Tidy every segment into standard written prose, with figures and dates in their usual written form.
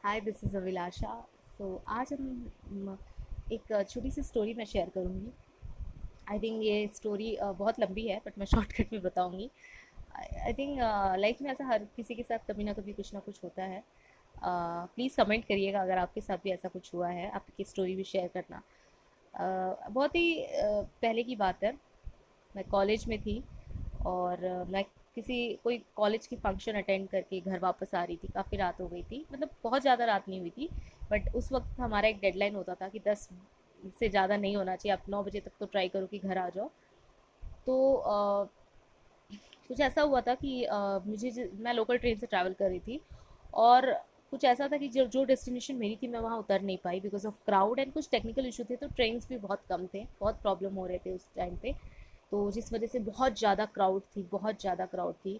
Hi, this is अभिलाषा। आज हम एक छोटी सी स्टोरी मैं शेयर करूँगी। आई थिंक ये स्टोरी बहुत लंबी है, बट मैं शॉर्टकट में बताऊँगी। आई थिंक लाइफ में ऐसा हर किसी के साथ कभी ना कभी कुछ ना कुछ होता है। प्लीज़ कमेंट करिएगा अगर आपके साथ भी ऐसा कुछ हुआ है, आपकी स्टोरी भी शेयर करना। बहुत ही पहले की बात है। मैं कॉलेज में थी और मैं किसी कोई कॉलेज की फंक्शन अटेंड करके घर वापस आ रही थी। काफ़ी रात हो गई थी, मतलब बहुत ज़्यादा रात नहीं हुई थी, बट उस वक्त हमारा एक डेडलाइन होता था कि 10 से ज़्यादा नहीं होना चाहिए, आप 9 बजे तक तो ट्राई करो कि घर आ जाओ। तो कुछ ऐसा हुआ था कि मैं लोकल ट्रेन से ट्रैवल कर रही थी, और कुछ ऐसा था कि जो जो डेस्टिनेशन मेरी थी मैं वहाँ उतर नहीं पाई बिकॉज ऑफ क्राउड एंड कुछ टेक्निकल इशू थे। तो ट्रेन्स भी बहुत कम थे, बहुत प्रॉब्लम हो रहे थे उस टाइम पे। तो जिस वजह से बहुत ज़्यादा क्राउड थी, बहुत ज़्यादा क्राउड थी।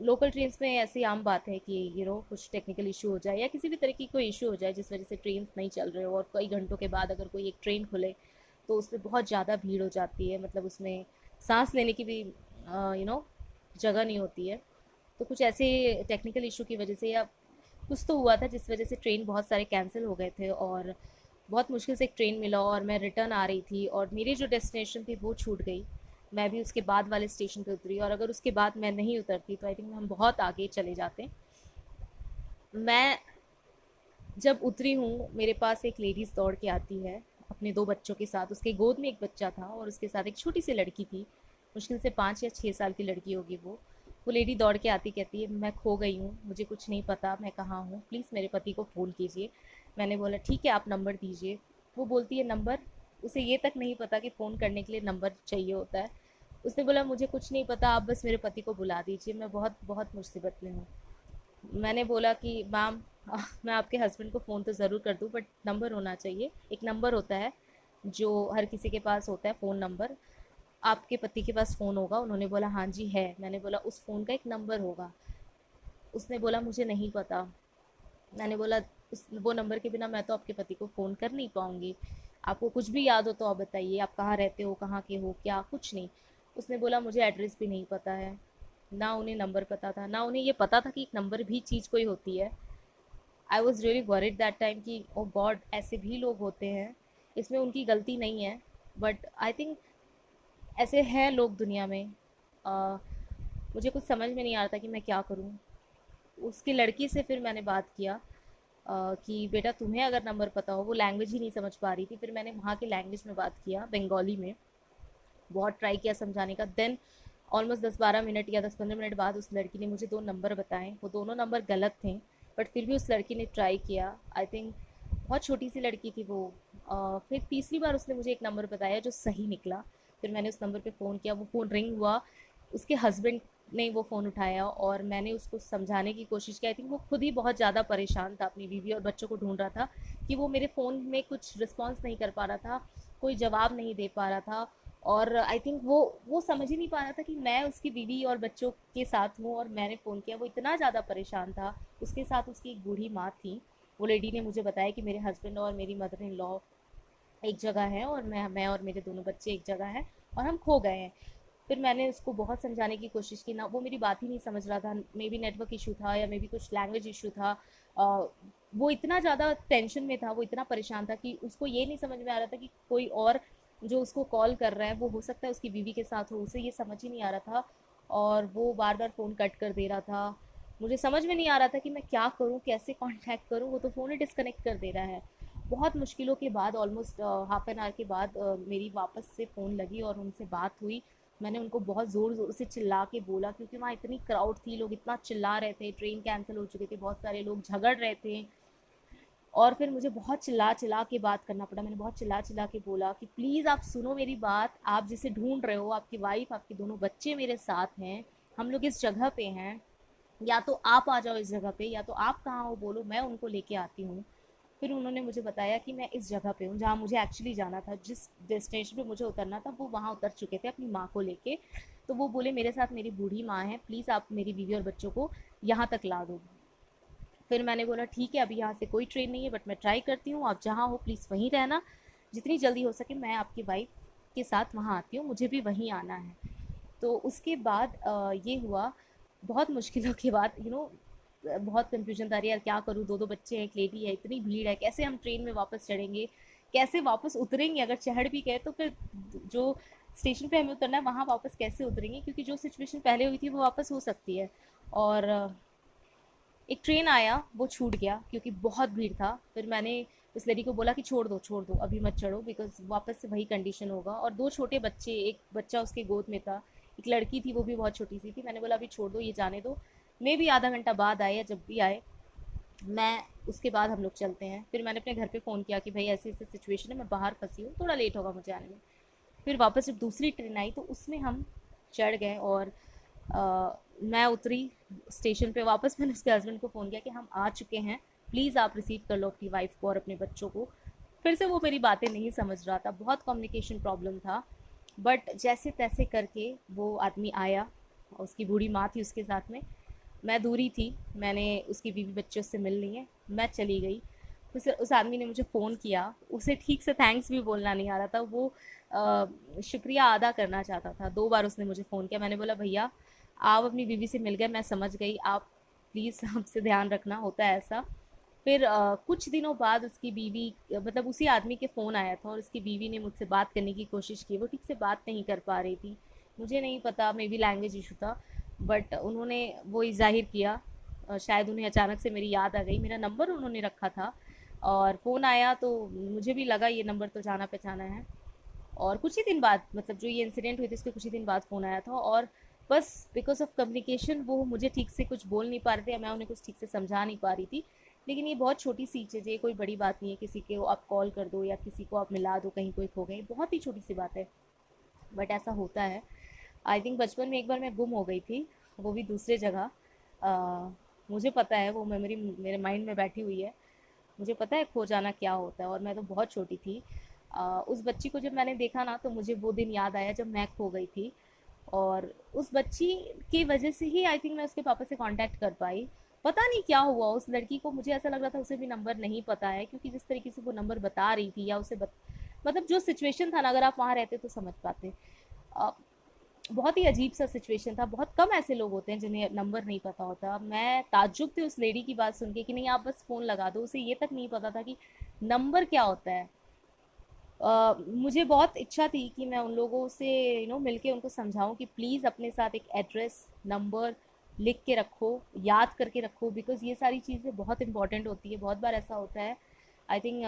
लोकल ट्रेन्स में ऐसी आम बात है कि कुछ टेक्निकल इशू हो जाए या किसी भी तरह की कोई इशू हो जाए जिस वजह से ट्रेन्स नहीं चल रहे हो, और कई घंटों के बाद अगर कोई एक ट्रेन खुले तो उसमें बहुत ज़्यादा भीड़ हो जाती है। मतलब उसमें सांस लेने की भी जगह नहीं होती है। तो कुछ ऐसे टेक्निकल इशू की वजह से या कुछ तो हुआ था जिस वजह से ट्रेन बहुत सारे कैंसिल हो गए थे, और बहुत मुश्किल से एक ट्रेन मिला और मैं रिटर्न आ रही थी और मेरी जो डेस्टिनेशन थी वो छूट गई। मैं भी उसके बाद वाले स्टेशन पे उतरी, और अगर उसके बाद मैं नहीं उतरती तो आई थिंक हम बहुत आगे चले जाते। मैं जब उतरी हूँ, मेरे पास एक लेडीज़ दौड़ के आती है अपने दो बच्चों के साथ। उसके गोद में एक बच्चा था और उसके साथ एक छोटी सी लड़की थी, मुश्किल से 5 या 6 साल की लड़की होगी वो लेडी दौड़ के आती, कहती है मैं खो गई हूँ, मुझे कुछ नहीं पता मैं कहाँ हूँ, प्लीज़ मेरे पति को फ़ोन कीजिए। मैंने बोला ठीक है, आप नंबर दीजिए। वो बोलती है नंबर। उसे ये तक नहीं पता कि फ़ोन करने के लिए नंबर चाहिए होता है। उसने बोला मुझे कुछ नहीं पता, आप बस मेरे पति को बुला दीजिए, मैं बहुत बहुत मुसीबत में हूँ। मैंने बोला कि मैम, मैं आपके हस्बैंड को फ़ोन तो ज़रूर कर दूँ, बट नंबर होना चाहिए। एक नंबर होता है जो हर किसी के पास होता है, फ़ोन नंबर। आपके पति के पास फ़ोन होगा। उन्होंने बोला हाँ जी है। मैंने बोला उस फ़ोन का एक नंबर होगा। उसने बोला मुझे नहीं पता। मैंने बोला उस वो नंबर के बिना मैं तो आपके पति को फ़ोन कर नहीं पाऊँगी। आपको कुछ भी याद हो तो आप बताइए, आप कहाँ रहते हो, कहाँ के हो, क्या? कुछ नहीं। उसने बोला मुझे एड्रेस भी नहीं पता है। ना उन्हें नंबर पता था, ना उन्हें ये पता था कि एक नंबर भी चीज़ कोई होती है। I was really worried that time कि ओ गॉड, ऐसे भी लोग होते हैं। इसमें उनकी गलती नहीं है, बट आई थिंक ऐसे हैं लोग दुनिया में। अ, मुझे कुछ समझ में नहीं आ रहा था कि मैं क्या करूं। उसकी लड़की से फिर मैंने बात किया कि बेटा तुम्हें अगर नंबर पता हो। वो लैंग्वेज ही नहीं समझ पा रही थी। फिर मैंने वहाँ की लैंग्वेज में बात किया, बंगाली में। बहुत ट्राई किया समझाने का। देन ऑलमोस्ट 10-12 मिनट या 10-15 मिनट बाद उस लड़की ने मुझे दो नंबर बताए। वो दोनों नंबर गलत थे, बट फिर भी उस लड़की ने ट्राई किया। आई थिंक बहुत छोटी सी लड़की थी वो। फिर तीसरी बार उसने मुझे एक नंबर बताया जो सही निकला। फिर मैंने उस नंबर पे फ़ोन किया, वो फ़ोन रिंग हुआ। उसके हस्बैंड ने वो फ़ोन उठाया और मैंने उसको समझाने की कोशिश की। आई थिंक वो खुद ही बहुत ज़्यादा परेशान था, अपनी बीवी और बच्चों को ढूंढ रहा था कि वो मेरे फ़ोन में कुछ रिस्पॉन्स नहीं कर पा रहा था, कोई जवाब नहीं दे पा रहा था। और आई थिंक वो समझ ही नहीं पा रहा था कि मैं उसकी बीवी और बच्चों के साथ हूँ और मैंने फ़ोन किया। वो इतना ज़्यादा परेशान था। उसके साथ उसकी एक बूढ़ी माँ थी। वो लेडी ने मुझे बताया कि मेरे हस्बैंड और मेरी मदर इन लॉ एक जगह है और मैं और मेरे दोनों बच्चे एक जगह हैं, और हम खो गए हैं। फिर मैंने उसको बहुत समझाने की कोशिश की ना, वो मेरी बात ही नहीं समझ रहा था। मे बी नेटवर्क इशू था या मे बी कुछ लैंग्वेज इशू था। अ, वो इतना ज़्यादा टेंशन में था, वो इतना परेशान था कि उसको ये नहीं समझ में आ रहा था कि कोई और जो उसको कॉल कर रहा है वो हो सकता है उसकी बीवी के साथ हो। उसे ये समझ ही नहीं आ रहा था, और वो बार बार फ़ोन कट कर दे रहा था। मुझे समझ में नहीं आ रहा था कि मैं क्या करूँ, कैसे कांटेक्ट करूँ। वो तो फ़ोन ही डिस्कनेक्ट कर दे रहा है। बहुत मुश्किलों के बाद, ऑलमोस्ट हाफ एन आवर के बाद मेरी वापस से फ़ोन लगी और उनसे बात हुई। मैंने उनको बहुत ज़ोर ज़ोर से चिल्ला के बोला क्योंकि वहाँ इतनी क्राउड थी, लोग इतना चिल्ला रहे थे, ट्रेन कैंसिल हो चुके थे, बहुत सारे लोग झगड़ रहे थे। और फिर मुझे बहुत चिल्ला चिल्ला के बात करना पड़ा। मैंने बहुत चिल्ला चिल्ला के बोला कि प्लीज़ आप सुनो मेरी बात, आप जिसे ढूंढ रहे हो, आपकी वाइफ, आपके दोनों बच्चे मेरे साथ हैं, हम लोग इस जगह पे हैं। या तो आप आ जाओ इस जगह पे, या तो आप कहाँ हो बोलो, मैं उनको लेके आती हूँ। फिर उन्होंने मुझे बताया कि मैं इस जगह पे हूँ जहाँ मुझे एक्चुअली जाना था, जिस डेस्टिनेशन पे मुझे उतरना था वो वहाँ उतर चुके थे अपनी माँ को लेके। तो वो बोले मेरे साथ मेरी बूढ़ी माँ है, प्लीज़ आप मेरी बीवी और बच्चों को यहाँ तक ला दो। फिर मैंने बोला ठीक है, अभी यहाँ से कोई ट्रेन नहीं है, बट मैं ट्राई करती हूँ, आप जहाँ हो प्लीज़ वहीं रहना। जितनी जल्दी हो सके मैं आपकी वाइफ के साथ वहाँ आती हूँ, मुझे भी वहीं आना है। तो उसके बाद ये हुआ। बहुत मुश्किलों के बाद बहुत कंफ्यूजन था, अरे यार क्या करूँ, दो दो बच्चे हैं, एक लेडी है, इतनी भीड़ है, कैसे हम ट्रेन में वापस चढ़ेंगे, कैसे वापस उतरेंगे, अगर चढ़ भी गए तो फिर जो स्टेशन पे हमें उतरना है वहाँ वापस कैसे उतरेंगे, क्योंकि जो सिचुएशन पहले हुई थी वो वापस हो सकती है। और एक ट्रेन आया, वो छूट गया क्योंकि बहुत भीड़ था। फिर मैंने उस लड़की को बोला कि छोड़ दो अभी मत चढ़ो, बिकॉज वापस से वही कंडीशन होगा। और दो छोटे बच्चे, एक बच्चा उसके गोद में था, एक लड़की थी वो भी बहुत छोटी सी थी। मैंने बोला अभी छोड़ दो, ये जाने दो, मे भी आधा घंटा बाद आए या जब भी आए, मैं उसके बाद हम लोग चलते हैं। फिर मैंने अपने घर पे फ़ोन किया कि भाई ऐसी ऐसी सिचुएशन है, मैं बाहर फंसी हूँ, थोड़ा लेट होगा मुझे आने में। फिर वापस जब दूसरी ट्रेन आई तो उसमें हम चढ़ गए, और मैं उतरी स्टेशन पे वापस। मैंने उसके हस्बैंड को फ़ोन किया कि हम आ चुके हैं, प्लीज़ आप रिसीव कर लो अपनी वाइफ को और अपने बच्चों को। फिर से वो मेरी बातें नहीं समझ रहा था, बहुत कम्युनिकेशन प्रॉब्लम था, बट जैसे तैसे करके वो आदमी आया, उसकी बूढ़ी माँ थी उसके साथ में। मैं दूरी थी, मैंने उसकी बीवी बच्चों से मिल ली है, मैं चली गई। उस आदमी ने मुझे फ़ोन किया, उसे ठीक से थैंक्स भी बोलना नहीं आ रहा था, वो शुक्रिया अदा करना चाहता था। 2 बार उसने मुझे फ़ोन किया। मैंने बोला भैया आप अपनी बीवी से मिल गए, मैं समझ गई, आप प्लीज़ हमसे ध्यान रखना, होता है ऐसा। फिर कुछ दिनों बाद उसकी बीवी, मतलब उसी आदमी के फ़ोन आया था और उसकी बीवी ने मुझसे बात करने की कोशिश की। वो ठीक से बात नहीं कर पा रही थी, मुझे नहीं पता, मे बी लैंग्वेज इशू था, बट उन्होंने वो ज़ाहिर किया। शायद उन्हें अचानक से मेरी याद आ गई, मेरा नंबर उन्होंने रखा था और फ़ोन आया तो मुझे भी लगा ये नंबर तो जाना पहचाना है। और कुछ ही दिन बाद, मतलब जो ये इंसिडेंट हुई थी उसके कुछ ही दिन बाद फ़ोन आया था, और बस बिकॉज ऑफ कम्युनिकेशन वो मुझे ठीक से कुछ बोल नहीं पा रहे थे या मैं उन्हें कुछ ठीक से समझा नहीं पा रही थी। लेकिन ये बहुत छोटी सी चीज़ है, ये कोई बड़ी बात नहीं है, किसी को आप कॉल कर दो या किसी को आप मिला दो, कहीं कोई खो गई, बहुत ही छोटी सी बात है, बट ऐसा होता है। आई थिंक बचपन में एक बार मैं गुम हो गई थी, वो भी दूसरे जगह। मुझे पता है, वो मेमोरी मेरे माइंड में बैठी हुई है, मुझे पता है खो जाना क्या होता है, और मैं तो बहुत छोटी थी। उस बच्ची को जब मैंने देखा ना तो मुझे वो दिन याद आया जब मैं खो गई थी, और उस बच्ची की वजह से ही आई थिंक मैं उसके पापा से कांटेक्ट कर पाई। पता नहीं क्या हुआ उस लड़की को, मुझे ऐसा लग रहा था उसे भी नंबर नहीं पता है, क्योंकि जिस तरीके से वो नंबर बता रही थी या मतलब जो सिचुएशन था ना, अगर आप वहाँ रहते तो समझ पाते। अ, बहुत ही अजीब सा सिचुएशन था, बहुत कम ऐसे लोग होते हैं जिन्हें नंबर नहीं पता होता। मैं ताज्जुब थी उस लेडी की बात सुन के कि नहीं आप बस फ़ोन लगा दो, उसे ये तक नहीं पता था कि नंबर क्या होता है। मुझे बहुत इच्छा थी कि मैं उन लोगों से मिलके उनको समझाऊं कि प्लीज़ अपने साथ एक एड्रेस नंबर लिख के रखो, याद करके रखो, बिकॉज़ ये सारी चीज़ें बहुत इंपॉर्टेंट होती है। बहुत बार ऐसा होता है। आई थिंक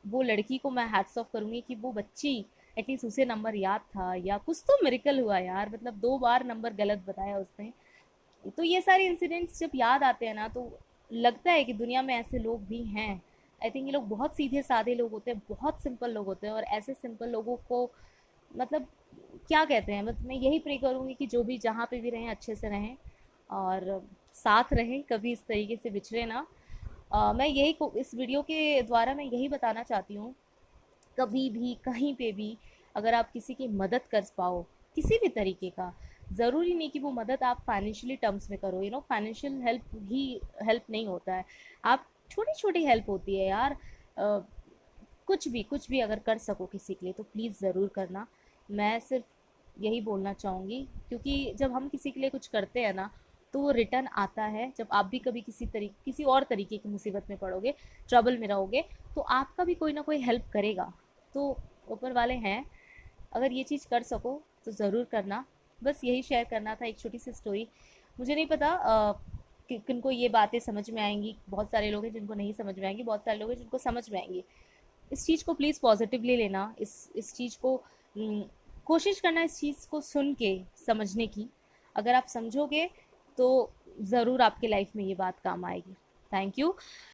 वो लड़की को मैं हैट्स ऑफ करूँगी कि वो बच्ची एटलीस्ट उसे नंबर याद था, या कुछ तो मिरेकल हुआ यार, मतलब 2 बार नंबर गलत बताया उसने। तो ये सारे इंसिडेंट्स जब याद आते हैं ना तो लगता है कि दुनिया में ऐसे लोग भी हैं। आई थिंक ये लोग बहुत सीधे साधे लोग होते हैं, बहुत सिंपल लोग होते हैं, और ऐसे सिंपल लोगों को मतलब क्या कहते हैं, मतलब मैं यही प्रे करूँगी कि जो भी जहाँ पे भी रहें अच्छे से रहें और साथ रहें, कभी इस तरीके से बिछड़े ना। मैं इस वीडियो के द्वारा मैं यही बताना चाहती हूँ, कभी भी कहीं पे भी अगर आप किसी की मदद कर पाओ किसी भी तरीके का, ज़रूरी नहीं कि वो मदद आप फाइनेंशियली टर्म्स में करो, फाइनेंशियल हेल्प ही हेल्प नहीं होता है। आप छोटी छोटी हेल्प होती है यार। कुछ भी अगर कर सको किसी के लिए तो प्लीज़ ज़रूर करना। मैं सिर्फ यही बोलना चाहूँगी, क्योंकि जब हम किसी के लिए कुछ करते हैं ना तो वो रिटर्न आता है। जब आप भी कभी किसी और तरीके की मुसीबत में पड़ोगे, ट्रबल में रहोगे, तो आपका भी कोई ना कोई हेल्प करेगा। तो ऊपर वाले हैं, अगर ये चीज़ कर सको तो ज़रूर करना। बस यही शेयर करना था, एक छोटी सी स्टोरी। मुझे नहीं पता कि किनको ये बातें समझ में आएंगी, बहुत सारे लोग हैं जिनको नहीं समझ में आएंगी, बहुत सारे लोग हैं जिनको समझ में आएंगी। इस चीज़ को प्लीज़ पॉजिटिवली लेना, इस चीज़ को कोशिश करना इस चीज़ को सुन के समझने की। अगर आप समझोगे तो ज़रूर आपके लाइफ में ये बात काम आएगी। Thank you.